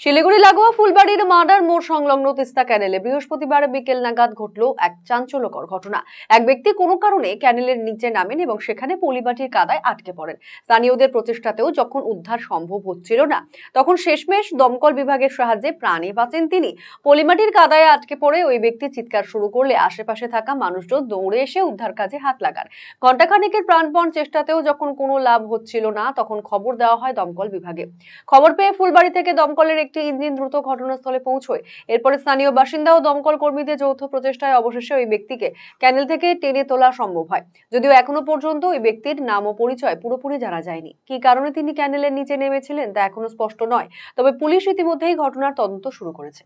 শিলিগুড়ি লাগোয়া ফুলবাড়ির মাদার মোড় সংলগ্ন তিস্তা ক্যানেলে বৃহস্পতিবার বিকেল নাগাদ ঘটল এক চাঞ্চল্যকর ঘটনা। এক ব্যক্তি কোনো কারণে ক্যানেলের নিচে নামেন এবং সেখানে পলিমাটির কাদায় আটকে পড়েন। স্থানীয়দের প্রচেষ্টাতেও যখন উদ্ধার সম্ভব হচ্ছিল না, তখন শেষমেশ দমকল বিভাগের সাহায্যে প্রাণে বাঁচেন তিনি। পলিমাটির কাদায় আটকে পড়ে ওই ব্যক্তি চিৎকার শুরু করলে আশেপাশে থাকা মানুষজন দৌড়ে এসে উদ্ধার কাজে হাত লাগান। ঘণ্টাখানেকের প্রাণপণ চেষ্টাতেও যখন কোনো লাভ হচ্ছিল না, তখন খবর দেওয়া হয় দমকল বিভাগে। খবর পেয়ে ফুলবাড়ি থেকে দমকলের একটি ইঞ্জিন দ্রুত ঘটনাস্থলে পৌঁছয়। এরপরে স্থানীয় বাসিন্দা ও দমকল কর্মীদের যৌথ প্রচেষ্টায় অবশেষে ওই ব্যক্তিকে ক্যানেল থেকে টেনে তোলা সম্ভব হয়। যদিও এখনো পর্যন্ত ওই ব্যক্তির নাম ও পরিচয় পুরোপুরি জানা যায়নি। কী কারণে তিনি ক্যানেলের নিচে নেমেছিলেন তা এখনো স্পষ্ট নয়, তবে পুলিশ ইতিমধ্যেই ঘটনার তদন্ত শুরু করেছে।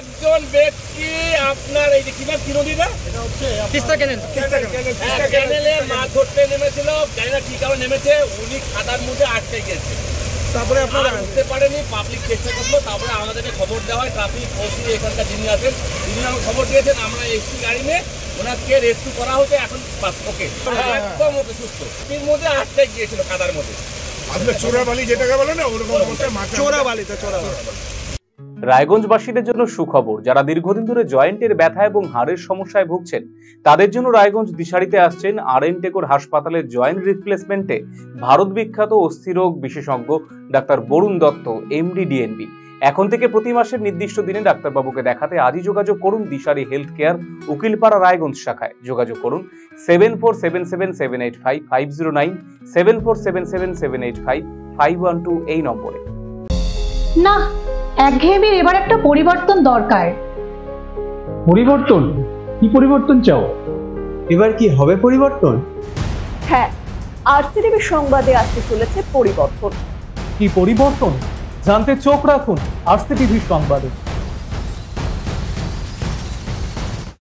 একজন ব্যক্তি আপনার এই যে কি নদী না, এটা হচ্ছে তিস্তা ক্যানেল, ক্যানেলে মাছ ধরতে নেমেছিল। জানি না কি কারণে নেমেছে, উনি খাদার মধ্যে আটকে গেছে। তারপরে আপনারা বুঝতে পারেনি, পাবলিক চেষ্টা করলো। তারপরে আমাদেরকে খবর দেওয়া হয়, ট্রাফিক ওসি এখানকার যিনি আছেন তিনি আমাকে খবর দিয়েছেন। আমরা এসি গাড়ি নিয়ে ওনাকে রেস্কিউ করা হচ্ছে। এখন ওকে, একদম ওকে সুস্থ। এর মধ্যে আটকে গিয়েছিল কাদার মধ্যে। আপনার চোরাবালি যেটাকে বলে না, ওরকম চোরাবালিতে রায়গঞ্জবাসীদের জন্য সুখবর। যারা দীর্ঘদিন ধরে জয়েন্টের ব্যথা এবং হাড়ের সমস্যায় ভুগছেন, তাদের জন্য রায়গঞ্জ দিশারিতে আসছেন আর.এন. টেকোর হাসপাতালের জয়েন্ট রিপ্লেসমেন্টে ভারত বিখ্যাত অস্থিরোগ বিশেষজ্ঞ doctor Barun Dutta, MD, DNB. এখন থেকে প্রতি মাসের নির্দিষ্ট দিনে ডাক্তারবাবুকে দেখাতে আজই যোগাযোগ করুন দিশারি হেলথ কেয়ার, উকিলপাড়া, রায়গঞ্জ শাখায়। যোগাযোগ করুন 7477785509, 7477785512 এই নম্বরে। না, একঘেয়েমির এবার একটা পরিবর্তন দরকার। পরিবর্তন? কি পরিবর্তন চাও? এবার কি হবে পরিবর্তন? হ্যাঁ, আরসিটিভি সংবাদে আসতে চলেছে পরিবর্তন। কি পরিবর্তন জানতে চোখ রাখুন আরসিটিভি সংবাদে।